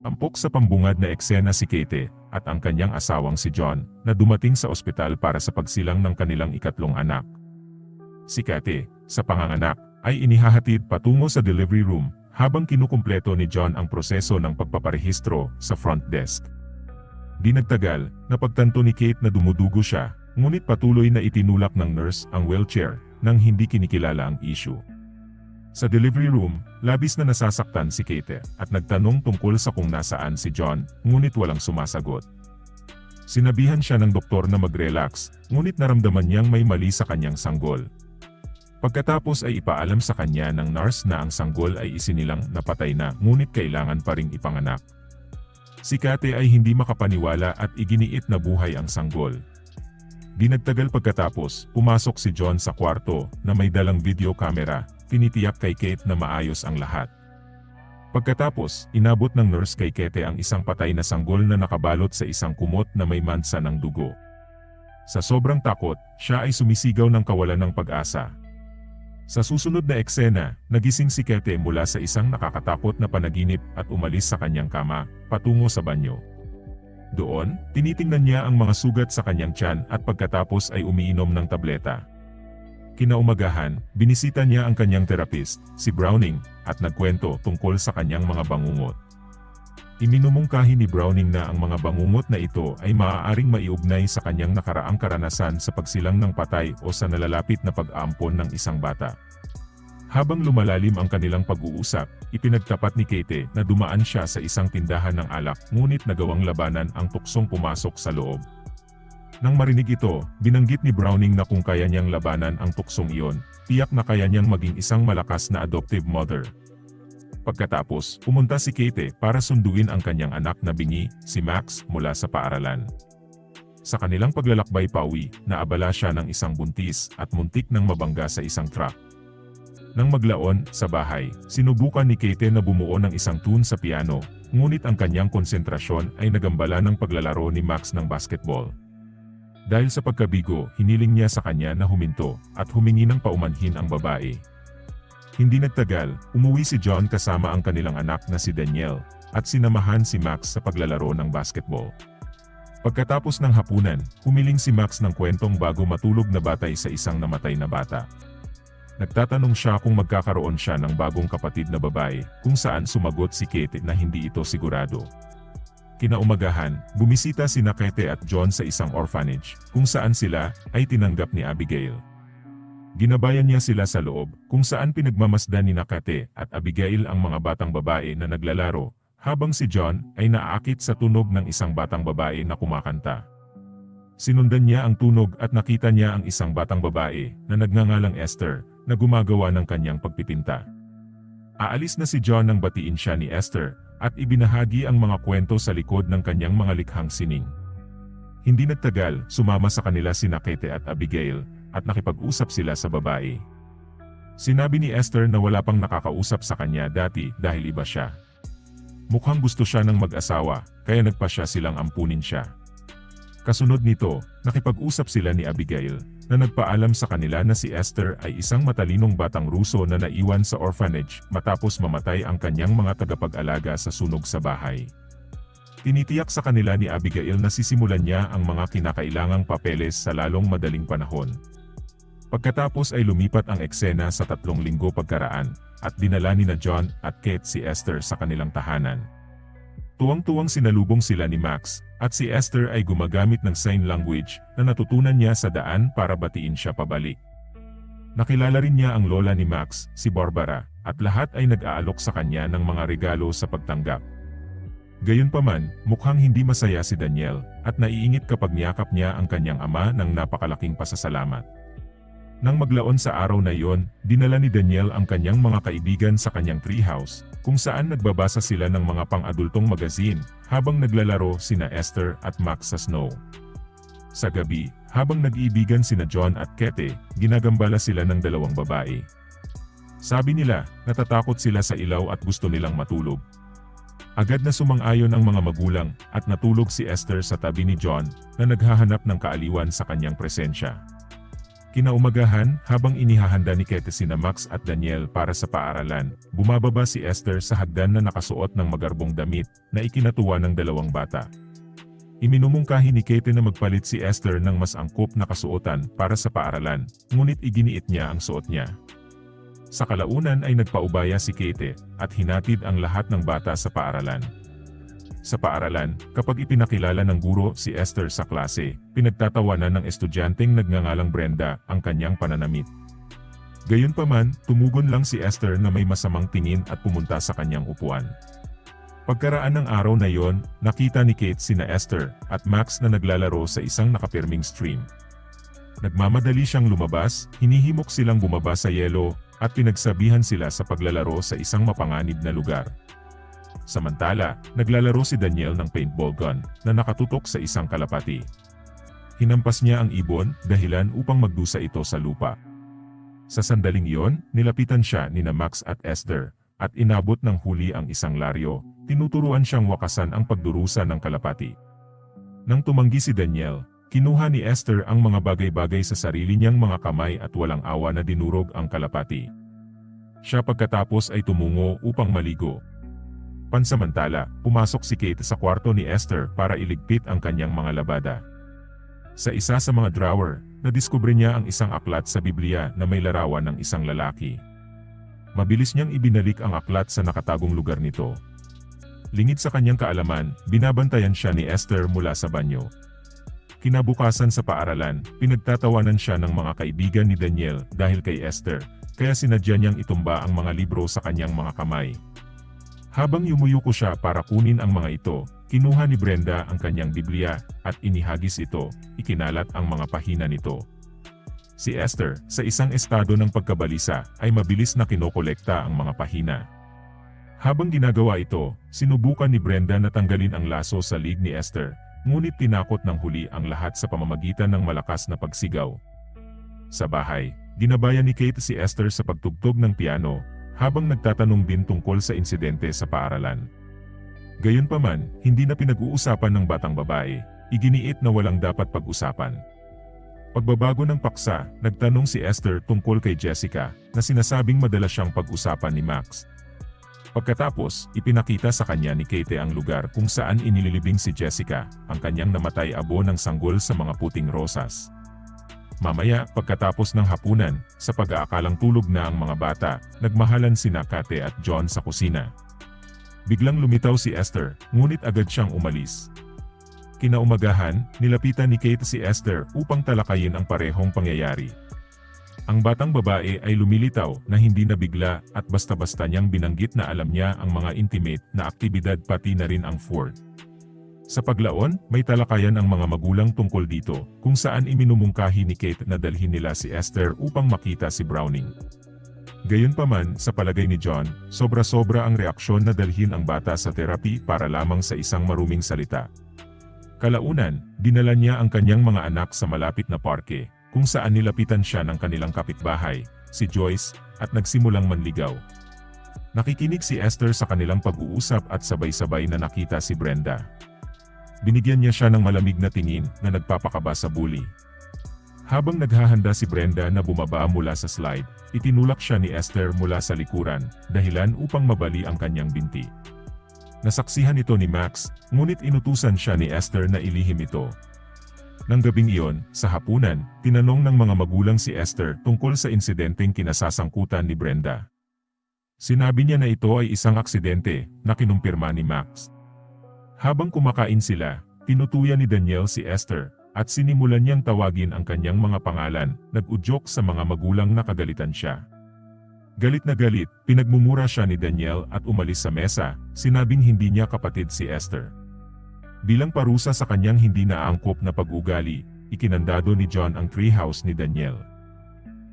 Ampok sa pambungad na eksena si Kate at ang kanyang asawang si John na dumating sa ospital para sa pagsilang ng kanilang ikatlong anak. Si Kate, sa panganganak, ay inihahatid patungo sa delivery room habang kinukumpleto ni John ang proseso ng pagpaparehistro sa front desk. Di nagtagal, napagtanto ni Kate na dumudugo siya, ngunit patuloy na itinulak ng nurse ang wheelchair nang hindi kinikilala ang issue. Sa delivery room, labis na nasasaktan si Kate at nagtanong tungkol sa kung nasaan si John, ngunit walang sumasagot. Sinabihan siya ng doktor na mag-relax, ngunit naramdaman niyang may mali sa kanyang sanggol. Pagkatapos ay ipaalam sa kanya ng nurse na ang sanggol ay isinilang napatay na, ngunit kailangan pa ring ipanganak. Si Kate ay hindi makapaniwala at iginiit na buhay ang sanggol. Di nagtagal pagkatapos, pumasok si John sa kwarto na may dalang video camera. Tinitiyak kay Kate na maayos ang lahat. Pagkatapos, inabot ng nurse kay Kate ang isang patay na sanggol na nakabalot sa isang kumot na may mansa ng dugo. Sa sobrang takot, siya ay sumisigaw ng kawalan ng pag-asa. Sa susunod na eksena, nagising si Kate mula sa isang nakakatakot na panaginip at umalis sa kanyang kama, patungo sa banyo. Doon, tinitingnan niya ang mga sugat sa kanyang tiyan at pagkatapos ay umiinom ng tableta. Kinaumagahan, binisita niya ang kanyang therapist, si Browning, at nagkwento tungkol sa kanyang mga bangungot. Iminumungkahi ni Browning na ang mga bangungot na ito ay maaaring maiugnay sa kanyang nakaraang karanasan sa pagsilang ng patay o sa nalalapit na pag-aampon ng isang bata. Habang lumalalim ang kanilang pag-uusap, ipinagtapat ni Kate na dumaan siya sa isang tindahan ng alak ngunit nagawang labanan ang tuksong pumasok sa loob. Nang marinig ito, binanggit ni Browning na kung kaya niyang labanan ang tuksong iyon, tiyak na kaya niyang maging isang malakas na adoptive mother. Pagkatapos, pumunta si Kate para sunduin ang kanyang anak na bingi, si Max, mula sa paaralan. Sa kanilang paglalakbay pauwi, naabala siya ng isang buntis at muntik nang mabangga sa isang truck. Nang maglaon, sa bahay, sinubukan ni Kate na bumuo ng isang tune sa piano, ngunit ang kanyang konsentrasyon ay nagambala ng paglalaro ni Max ng basketball. Dahil sa pagkabigo, hiniling niya sa kanya na huminto at humingi ng paumanhin ang babae. Hindi nagtagal, umuwi si John kasama ang kanilang anak na si Daniel at sinamahan si Max sa paglalaro ng basketball. Pagkatapos ng hapunan, humiling si Max ng kwentong bago matulog na batay sa isang namatay na bata. Nagtatanong siya kung magkakaroon siya ng bagong kapatid na babae, kung saan sumagot si Kate na hindi ito sigurado. Kinaumagahan, bumisita sina Kate at John sa isang orphanage, kung saan sila ay tinanggap ni Abigail. Ginabayan niya sila sa loob, kung saan pinagmamasdan ni Kate at Abigail ang mga batang babae na naglalaro, habang si John ay naaakit sa tunog ng isang batang babae na kumakanta. Sinundan niya ang tunog at nakita niya ang isang batang babae na nagngangalang Esther na gumagawa ng kanyang pagpipinta. Aalis na si John nang batiin siya ni Esther at ibinahagi ang mga kwento sa likod ng kanyang mga likhang sining. Hindi nagtagal, sumama sa kanila sina Kate at Abigail at nakipag-usap sila sa babae. Sinabi ni Esther na wala pang nakakausap sa kanya dati dahil iba siya. Mukhang gusto siya ng mag-asawa, kaya nagpasya silang ampunin siya. Kasunod nito, nakipag-usap sila ni Abigail na nagpaalam sa kanila na si Esther ay isang matalinong batang Ruso na naiwan sa orphanage matapos mamatay ang kanyang mga tagapag-alaga sa sunog sa bahay. Tinitiyak sa kanila ni Abigail na sisimulan niya ang mga kinakailangang papeles sa lalong madaling panahon. Pagkatapos ay lumipat ang eksena sa 3 linggo pagkaraan, at dinala ni John at Kate si Esther sa kanilang tahanan. Tuwang-tuwang sinalubong sila ni Max, at si Esther ay gumagamit ng sign language na natutunan niya sa daan para batiin siya pabalik. Nakilala rin niya ang lola ni Max, si Barbara, at lahat ay nag-aalok sa kanya ng mga regalo sa pagtanggap. Gayunpaman, mukhang hindi masaya si Daniel, at naiingit kapag niyakap niya ang kanyang ama ng napakalaking pasasalamat. Nang maglaon sa araw na iyon, dinala ni Daniel ang kanyang mga kaibigan sa kanyang treehouse, kung saan nagbabasa sila ng mga pang-adultong magazine, habang naglalaro sina Esther at Max sa snow. Sa gabi, habang nag-iibigan sina John at Kate, ginagambala sila ng 2 babae. Sabi nila, natatakot sila sa ilaw at gusto nilang matulog. Agad na sumang-ayon ang mga magulang, at natulog si Esther sa tabi ni John, na naghahanap ng kaaliwan sa kanyang presensya. Kinaumagahan, habang inihahanda ni Katie sina Max at Daniel para sa paaralan, bumababa si Esther sa hagdan na nakasuot ng magarbong damit na ikinatuwa ng dalawang bata. Iminumungkahi ni Katie na magpalit si Esther ng mas angkop na kasuotan para sa paaralan, ngunit iginiit niya ang suot niya. Sa kalaunan ay nagpaubaya si Katie at hinatid ang lahat ng bata sa paaralan. Sa paaralan, kapag ipinakilala ng guro si Esther sa klase, pinagtatawanan ng estudyanteng nagngangalang Brenda ang kanyang pananamit. Gayunpaman, tumugon lang si Esther na may masamang tingin at pumunta sa kanyang upuan. Pagkaraan ng araw na yon, nakita ni Kate sina Esther at Max na naglalaro sa isang nakapirming stream. Nagmamadali siyang lumabas, hinihimok silang bumaba sa yelo, at pinagsabihan sila sa paglalaro sa isang mapanganib na lugar. Samantala, naglalaro si Daniel ng paintball gun na nakatutok sa isang kalapati. Hinampas niya ang ibon dahilan upang magdusa ito sa lupa. Sa sandaling iyon, nilapitan siya nina Max at Esther at inabot ng huli ang isang laryo, tinuturuan siyang wakasan ang pagdurusa ng kalapati. Nang tumanggi si Daniel, kinuha ni Esther ang mga bagay-bagay sa sarili niyang mga kamay at walang awa na dinurog ang kalapati. Siya pagkatapos ay tumungo upang maligo. Pansamantala, pumasok si Kate sa kwarto ni Esther para iligpit ang kanyang mga labada. Sa isa sa mga drawer, nadiskubre niya ang isang aklat sa Biblia na may larawan ng isang lalaki. Mabilis niyang ibinalik ang aklat sa nakatagong lugar nito. Lingid sa kanyang kaalaman, binabantayan siya ni Esther mula sa banyo. Kinabukasan sa paaralan, pinagtatawanan siya ng mga kaibigan ni Daniel dahil kay Esther, kaya sinadya niyang itumba ang mga libro sa kanyang mga kamay. Habang yumuyuko siya para kunin ang mga ito, kinuha ni Brenda ang kanyang Biblia at inihagis ito, ikinalat ang mga pahina nito. Si Esther, sa isang estado ng pagkabalisa, ay mabilis na kinokolekta ang mga pahina. Habang ginagawa ito, sinubukan ni Brenda na tanggalin ang laso sa lig ni Esther, ngunit tinakot ng huli ang lahat sa pamamagitan ng malakas na pagsigaw. Sa bahay, ginabayan ni Kate si Esther sa pagtugtog ng piano, habang nagtatanong din tungkol sa insidente sa paaralan. Gayunpaman, hindi na pinag-uusapan ng batang babae, iginiit na walang dapat pag-usapan. Pagbabago ng paksa, nagtanong si Esther tungkol kay Jessica, na sinasabing madalas siyang pag-usapan ni Max. Pagkatapos, ipinakita sa kanya ni Kate ang lugar kung saan inililibing si Jessica, ang kanyang namatay abo ng sanggol sa mga puting rosas. Mamaya, pagkatapos ng hapunan, sa pag-aakalang tulog na ang mga bata, nagmahalan sina Kate at John sa kusina. Biglang lumitaw si Esther, ngunit agad siyang umalis. Kinaumagahan, nilapitan ni Kate si Esther upang talakayin ang parehong pangyayari. Ang batang babae ay lumilitaw na hindi nabigla at basta-basta niyang binanggit na alam niya ang mga intimate na aktibidad pati na rin ang Ford. Sa paglaon, may talakayan ang mga magulang tungkol dito, kung saan iminumungkahi ni Kate na dalhin nila si Esther upang makita si Browning. Gayunpaman, sa palagay ni John, sobra-sobra ang reaksyon na dalhin ang bata sa therapy para lamang sa isang maruming salita. Kalaunan, dinala niya ang kanyang mga anak sa malapit na parke, kung saan nilapitan siya ng kanilang kapitbahay, si Joyce, at nagsimulang manligaw. Nakikinig si Esther sa kanilang pag-uusap at sabay-sabay na nakita si Brenda. Binigyan niya siya ng malamig na tingin na nagpapakaba sa bully. Habang naghahanda si Brenda na bumaba mula sa slide, itinulak siya ni Esther mula sa likuran, dahilan upang mabali ang kanyang binti. Nasaksihan ito ni Max, ngunit inutusan siya ni Esther na ilihim ito. Nang gabing iyon, sa hapunan, tinanong ng mga magulang si Esther tungkol sa insidenteng kinasasangkutan ni Brenda. Sinabi niya na ito ay isang aksidente, na kinumpirma ni Max. Habang kumakain sila, tinutuyan ni Daniel si Esther, at sinimulan niyang tawagin ang kanyang mga pangalan, nag-udyok sa mga magulang na kagalitan siya. Galit na galit, pinagmumura siya ni Daniel at umalis sa mesa, sinabing hindi niya kapatid si Esther. Bilang parusa sa kanyang hindi naangkop na pag-ugali, ikinandado ni John ang treehouse ni Daniel.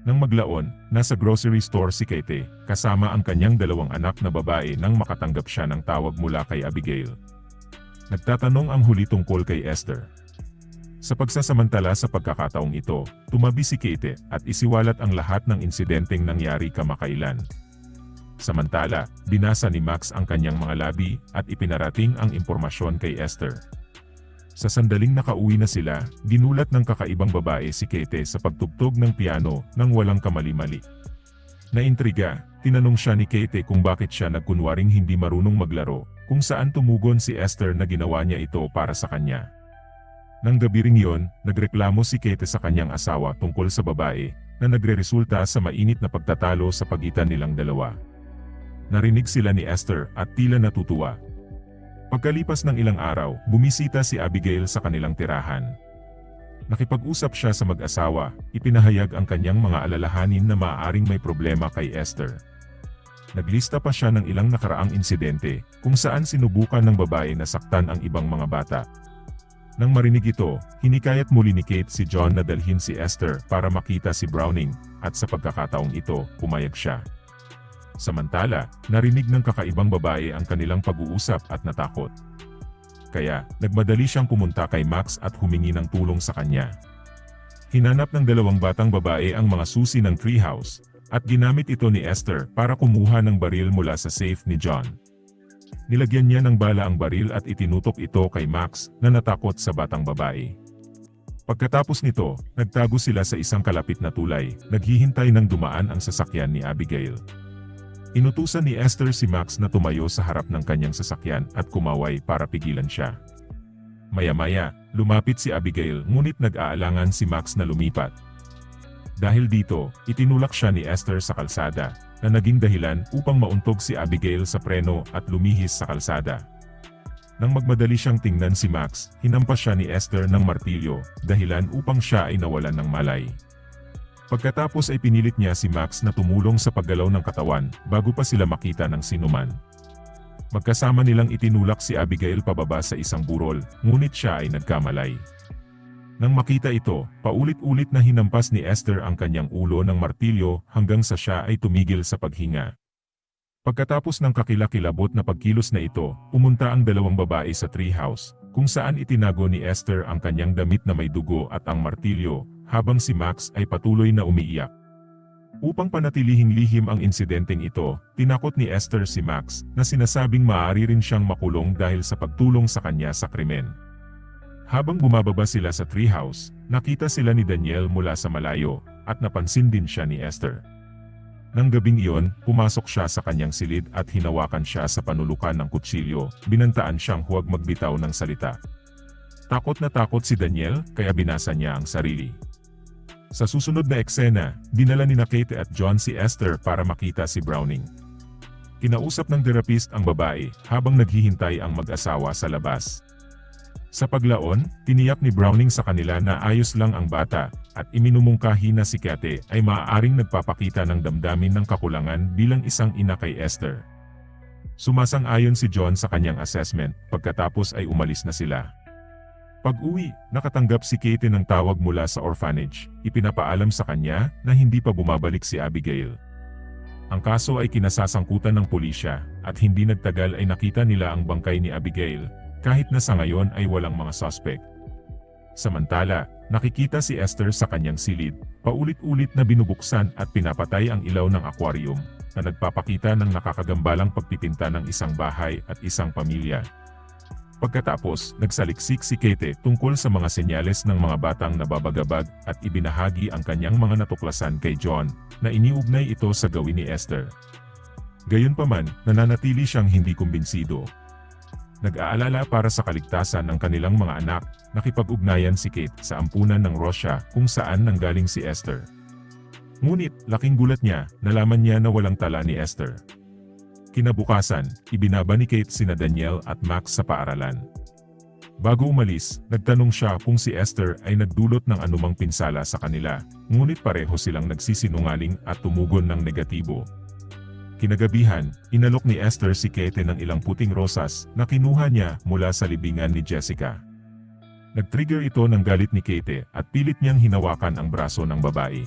Nang maglaon, nasa grocery store si Kate, kasama ang kanyang dalawang anak na babae nang makatanggap siya ng tawag mula kay Abigail. Nagtatanong ang huli tungkol kay Esther. Sa pagsasamantala sa pagkakataong ito, tumabi si Kate at isiwalat ang lahat ng insidenteng nangyari kamakailan. Samantala, binasa ni Max ang kanyang mga labi at ipinarating ang impormasyon kay Esther. Sa sandaling nakauwi na sila, ginulat ng kakaibang babae si Kate sa pagtugtog ng piano nang walang kamali-mali. Naintriga, tinanong siya ni Kate kung bakit siya nagkunwaring hindi marunong maglaro, kung saan tumugon si Esther na ginawa niya ito para sa kanya. Nang gabi ring yon, nagreklamo si Kate sa kanyang asawa tungkol sa babae, na nagreresulta sa mainit na pagtatalo sa pagitan nilang dalawa. Narinig sila ni Esther at tila natutuwa. Pagkalipas ng ilang araw, bumisita si Abigail sa kanilang tirahan. Nakipag-usap siya sa mag-asawa, ipinahayag ang kanyang mga alalahanin na maaaring may problema kay Esther. Naglista pa siya ng ilang nakaraang insidente, kung saan sinubukan ng babae na saktan ang ibang mga bata. Nang marinig ito, hinikayat muli ni Kate si John na dalhin si Esther para makita si Browning, at sa pagkakataong ito, pumayag siya. Samantala, narinig ng kakaibang babae ang kanilang pag-uusap at natakot. Kaya, nagmadali siyang pumunta kay Max at humingi ng tulong sa kanya. Hinanap ng dalawang batang babae ang mga susi ng treehouse, at ginamit ito ni Esther para kumuha ng baril mula sa safe ni John. Nilagyan niya ng bala ang baril at itinutok ito kay Max na natakot sa batang babae. Pagkatapos nito, nagtago sila sa isang kalapit na tulay, naghihintay ng dumaan ang sasakyan ni Abigail. Inutusan ni Esther si Max na tumayo sa harap ng kanyang sasakyan at kumaway para pigilan siya. Maya-maya, lumapit si Abigail ngunit nag-aalangan si Max na lumipat. Dahil dito, itinulak siya ni Esther sa kalsada, na naging dahilan upang mauntog si Abigail sa preno at lumihis sa kalsada. Nang magmadali siyang tingnan si Max, hinampas siya ni Esther ng martilyo, dahilan upang siya ay nawalan ng malay. Pagkatapos ay pinilit niya si Max na tumulong sa paggalaw ng katawan, bago pa sila makita ng sinuman. Magkasama nilang itinulak si Abigail pababa sa isang burol, ngunit siya ay nagkamalay. Nang makita ito, paulit-ulit na hinampas ni Esther ang kanyang ulo ng martilyo hanggang sa siya ay tumigil sa paghinga. Pagkatapos ng kakilakilabot na pagkilos na ito, pumunta ang dalawang babae sa treehouse, kung saan itinago ni Esther ang kanyang damit na may dugo at ang martilyo, habang si Max ay patuloy na umiiyak. Upang panatilihing lihim ang insidenteng ito, tinakot ni Esther si Max na sinasabing maaari rin siyang makulong dahil sa pagtulong sa kanya sa krimen. Habang bumababa sila sa treehouse, nakita sila ni Daniel mula sa malayo, at napansin din siya ni Esther. Nang gabing iyon, pumasok siya sa kanyang silid at hinawakan siya sa panulukan ng kutsilyo, binantaan siyang huwag magbitaw ng salita. Takot na takot si Daniel, kaya binasa niya ang sarili. Sa susunod na eksena, dinala ni Kate at John si Esther para makita si Browning. Kinausap ng therapist ang babae, habang naghihintay ang mag-asawa sa labas. Sa paglaon, tiniyak ni Browning sa kanila na ayos lang ang bata, at iminumungkahi na si Kate ay maaaring nagpapakita ng damdamin ng kakulangan bilang isang ina kay Esther. Sumasang-ayon si John sa kanyang assessment, pagkatapos ay umalis na sila. Pag-uwi, nakatanggap si Kate ng tawag mula sa orphanage, ipinapaalam sa kanya na hindi pa bumabalik si Abigail. Ang kaso ay kinasasangkutan ng pulisya, at hindi nagtagal ay nakita nila ang bangkay ni Abigail, kahit na sa ngayon ay walang mga suspect. Samantala, nakikita si Esther sa kanyang silid, paulit-ulit na binubuksan at pinapatay ang ilaw ng aquarium, na nagpapakita ng nakakagambalang pagpipinta ng isang bahay at isang pamilya. Pagkatapos, nagsaliksik si Kate tungkol sa mga senyales ng mga batang nababagabag at ibinahagi ang kanyang mga natuklasan kay John, na iniugnay ito sa gawin ni Esther. Gayunpaman, nananatili siyang hindi kumbinsido. Nag-aalala para sa kaligtasan ng kanilang mga anak, nakipag-ugnayan si Kate sa ampunan ng Russia kung saan nanggaling si Esther. Ngunit, laking gulat niya, nalaman niya na walang tala ni Esther. Kinabukasan, ibinaba ni Kate sina Daniel at Max sa paaralan. Bago umalis, nagtanong siya kung si Esther ay nagdulot ng anumang pinsala sa kanila, ngunit pareho silang nagsisinungaling at tumugon ng negatibo. Kinagabihan, inalok ni Esther si Kate ng ilang puting rosas na kinuha niya mula sa libingan ni Jessica. Nag-trigger ito ng galit ni Kate at pilit niyang hinawakan ang braso ng babae.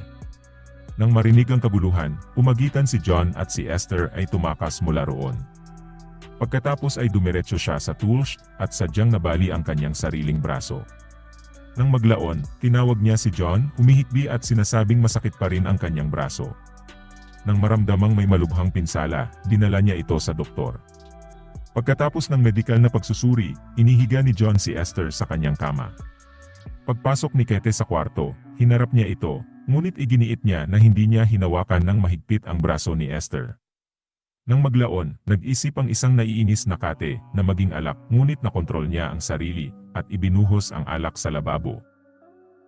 Nang marinig ang kaguluhan, pumagitan si John at si Esther ay tumakas mula roon. Pagkatapos ay dumiretso siya sa tools at sadyang nabali ang kanyang sariling braso. Nang maglaon, tinawag niya si John, humihikbi at sinasabing masakit pa rin ang kanyang braso. Nang maramdamang may malubhang pinsala, dinala niya ito sa doktor. Pagkatapos ng medikal na pagsusuri, inihiga ni John si Esther sa kanyang kama. Pagpasok ni Kete sa kwarto, hinarap niya ito, ngunit iginiit niya na hindi niya hinawakan ng mahigpit ang braso ni Esther. Nang maglaon, nag-isip ang isang naiinis na Kate na maging alak ngunit nakontrol niya ang sarili at ibinuhos ang alak sa lababo.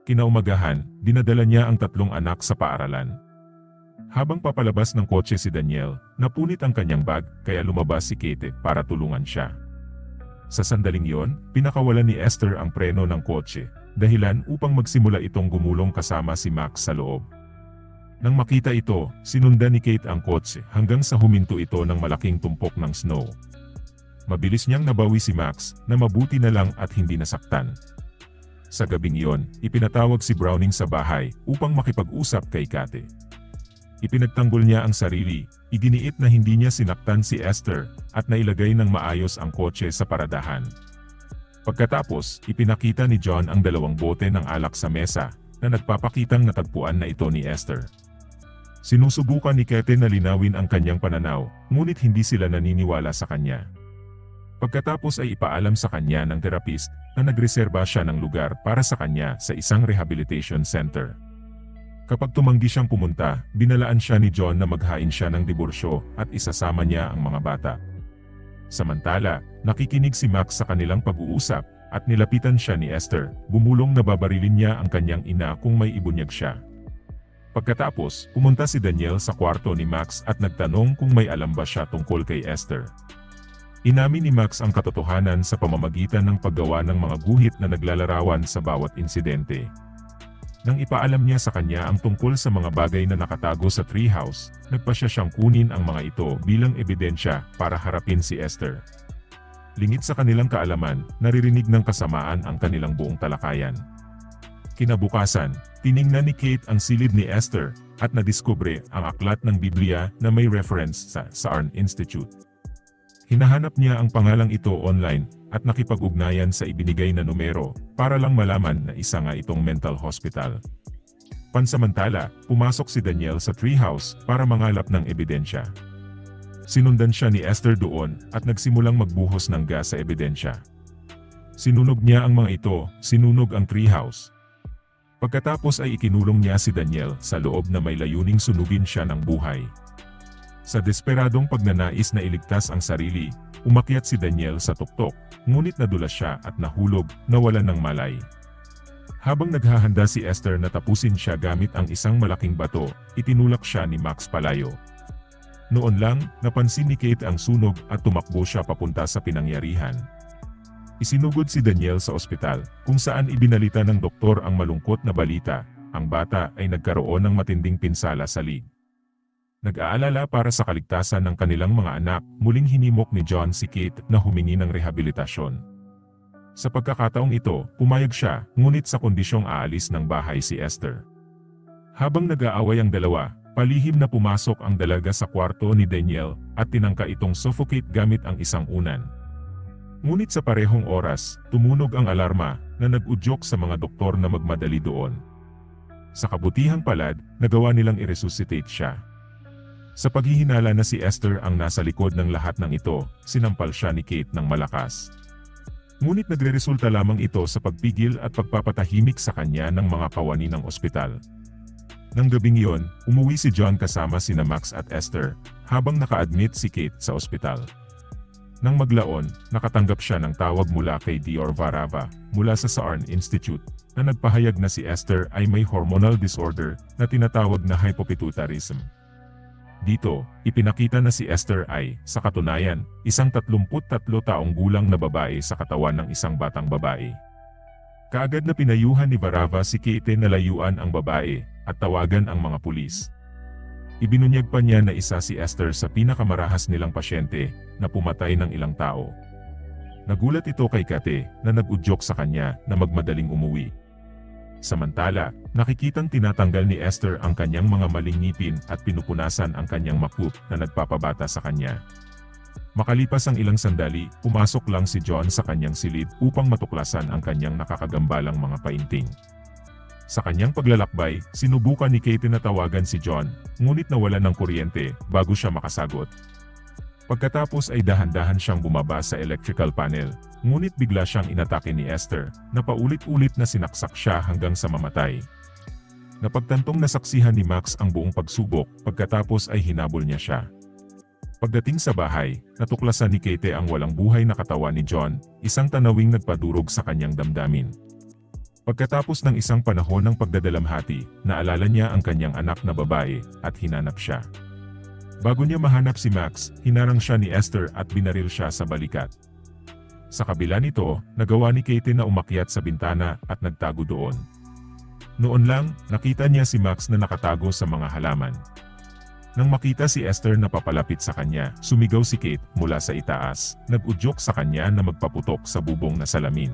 Kinaumagahan, dinadala niya ang 3 anak sa paaralan. Habang papalabas ng kotse si Daniel, napunit ang kanyang bag kaya lumabas si Kate para tulungan siya. Sa sandaling yon, pinakawalan ni Esther ang preno ng kotse, dahilan upang magsimula itong gumulong kasama si Max sa loob. Nang makita ito, sinundan ni Kate ang kotse hanggang sa huminto ito ng malaking tumpok ng snow. Mabilis niyang nabawi si Max na mabuti na lang at hindi nasaktan. Sa gabing iyon, ipinatawag si Browning sa bahay upang makipag-usap kay Kate. Ipinagtanggol niya ang sarili, iginiit na hindi niya sinaktan si Esther at nailagay ng maayos ang kotse sa paradahan. Pagkatapos, ipinakita ni John ang 2 bote ng alak sa mesa na nagpapakitang natagpuan na ito ni Esther. Sinusubukan ni Kate na linawin ang kanyang pananaw, ngunit hindi sila naniniwala sa kanya. Pagkatapos ay ipaalam sa kanya ng therapist na nagreserba siya ng lugar para sa kanya sa isang rehabilitation center. Kapag tumanggi siyang pumunta, binalaan siya ni John na maghain siya ng diborsyo at isasama niya ang mga bata. Samantala, nakikinig si Max sa kanilang pag-uusap at nilapitan siya ni Esther, bumulong na babarilin niya ang kanyang ina kung may ibunyag siya. Pagkatapos, pumunta si Daniel sa kwarto ni Max at nagtanong kung may alam ba siya tungkol kay Esther. Inamin ni Max ang katotohanan sa pamamagitan ng paggawa ng mga guhit na naglalarawan sa bawat insidente. Nang ipaalam niya sa kanya ang tungkol sa mga bagay na nakatago sa treehouse, nagpasya siyang kunin ang mga ito bilang ebidensya para harapin si Esther. Lingid sa kanilang kaalaman, naririnig ng kasamaan ang kanilang buong talakayan. Kinabukasan, tiningnan ni Kate ang silid ni Esther at nadiskubre ang aklat ng Biblia na may reference sa SARN Institute. Hinahanap niya ang pangalang ito online at nakipag-ugnayan sa ibinigay na numero para lang malaman na isa nga itong mental hospital. Pansamantala, pumasok si Daniel sa treehouse para mangalap ng ebidensya. Sinundan siya ni Esther doon at nagsimulang magbuhos ng gas sa ebidensya. Sinunog niya ang mga ito, sinunog ang treehouse. Pagkatapos ay ikinulong niya si Daniel sa loob na may layuning sunugin siya ng buhay. Sa desperadong pagnanais na iligtas ang sarili, umakyat si Daniel sa tuktok, ngunit nadulas siya at nahulog, nawalan ng malay. Habang naghahanda si Esther na tapusin siya gamit ang isang malaking bato, itinulak siya ni Max palayo. Noon lang, napansin ni Kate ang sunog at tumakbo siya papunta sa pinangyarihan. Isinugod si Daniel sa ospital, kung saan ibinalita ng doktor ang malungkot na balita, ang bata ay nagkaroon ng matinding pinsala sa lig. Nag-aalala para sa kaligtasan ng kanilang mga anak, muling hinimok ni John si Kate na humingi ng rehabilitasyon. Sa pagkakataong ito, pumayag siya, ngunit sa kondisyong aalis ng bahay si Esther. Habang nag-aaway ang dalawa, palihim na pumasok ang dalaga sa kwarto ni Daniel at tinangka itong suffocate gamit ang isang unan. Ngunit sa parehong oras, tumunog ang alarma na nag-udyok sa mga doktor na magmadali doon. Sa kabutihang palad, nagawa nilang i-resuscitate siya. Sa paghihinala na si Esther ang nasa likod ng lahat ng ito, sinampal siya ni Kate ng malakas. Ngunit nagreresulta lamang ito sa pagpigil at pagpapatahimik sa kanya ng mga kawani ng ospital. Nang gabing iyon, umuwi si John kasama sina Max at Esther, habang naka-admit si Kate sa ospital. Nang maglaon, nakatanggap siya ng tawag mula kay Dr. Varava, mula sa SARN Institute, na nagpahayag na si Esther ay may hormonal disorder na tinatawag na hypopituitarism. Dito, ipinakita na si Esther ay, sa katunayan, isang 33 taong gulang na babae sa katawan ng isang batang babae. Kaagad na pinayuhan ni Varava si Kate na layuan ang babae, at tawagan ang mga pulis. Ibinunyag pa niya na isa si Esther sa pinakamarahas nilang pasyente, na pumatay ng ilang tao. Nagulat ito kay Kate, na nag-udyok sa kanya na magmadaling umuwi. Samantala, nakikitang tinatanggal ni Esther ang kanyang mga maling ngipin at pinupunasan ang kanyang makup na nagpapabata sa kanya. Makalipas ang ilang sandali, pumasok lang si John sa kanyang silid upang matuklasan ang kanyang nakakagambalang mga painting. Sa kanyang paglalakbay, sinubukan ni Kate na tawagan si John, ngunit nawalan ng kuryente bago siya makasagot. Pagkatapos ay dahan-dahan siyang bumaba sa electrical panel, ngunit bigla siyang inatake ni Esther, na paulit-ulit na sinaksak siya hanggang sa mamatay. Napagtantong nasaksihan ni Max ang buong pagsubok, pagkatapos ay hinabol niya siya. Pagdating sa bahay, natuklasan ni Kate ang walang buhay na katawan ni John, isang tanawing nagpadurog sa kanyang damdamin. Pagkatapos ng isang panahon ng pagdadalamhati, naalala niya ang kanyang anak na babae, at hinanap siya. Bago niya mahanap si Max, hinarang siya ni Esther at binaril siya sa balikat. Sa kabila nito, nagawa ni Kate na umakyat sa bintana at nagtago doon. Noon lang, nakita niya si Max na nakatago sa mga halaman. Nang makita si Esther na papalapit sa kanya, sumigaw si Kate mula sa itaas, nag-udyok sa kanya na magpaputok sa bubong na salamin.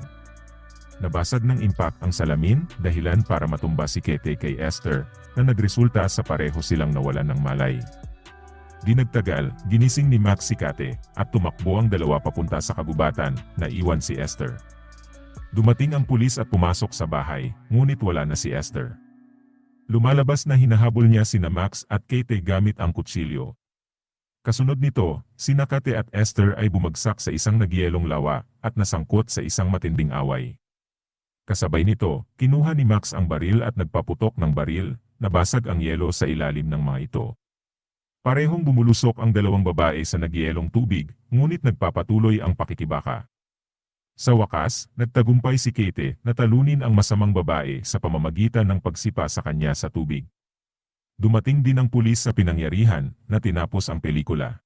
Nabasag ng impact ang salamin, dahilan para matumba si Kate kay Esther, na nagresulta sa pareho silang nawalan ng malay. Di nagtagal, ginising ni Max si Kate, at tumakbo ang dalawa papunta sa kagubatan, na iwan si Esther. Dumating ang pulis at pumasok sa bahay, ngunit wala na si Esther. Lumalabas na hinahabol niya sina Max at Kate gamit ang kutsilyo. Kasunod nito, sina Kate at Esther ay bumagsak sa isang nagyelong lawa, at nasangkot sa isang matinding away. Kasabay nito, kinuha ni Max ang baril at nagpaputok ng baril, nabasag ang yelo sa ilalim ng mga ito. Parehong bumulusok ang dalawang babae sa nagyelong tubig, ngunit nagpapatuloy ang pakikibaka. Sa wakas, nagtagumpay si Kate na talunin ang masamang babae sa pamamagitan ng pagsipa sa kanya sa tubig. Dumating din ang pulis sa pinangyarihan na tinapos ang pelikula.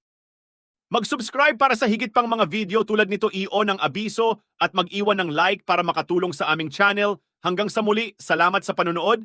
Mag-subscribe para sa higit pang mga video tulad nito, i-on ang abiso at mag-iwan ng like para makatulong sa aming channel. Hanggang sa muli, salamat sa panonood.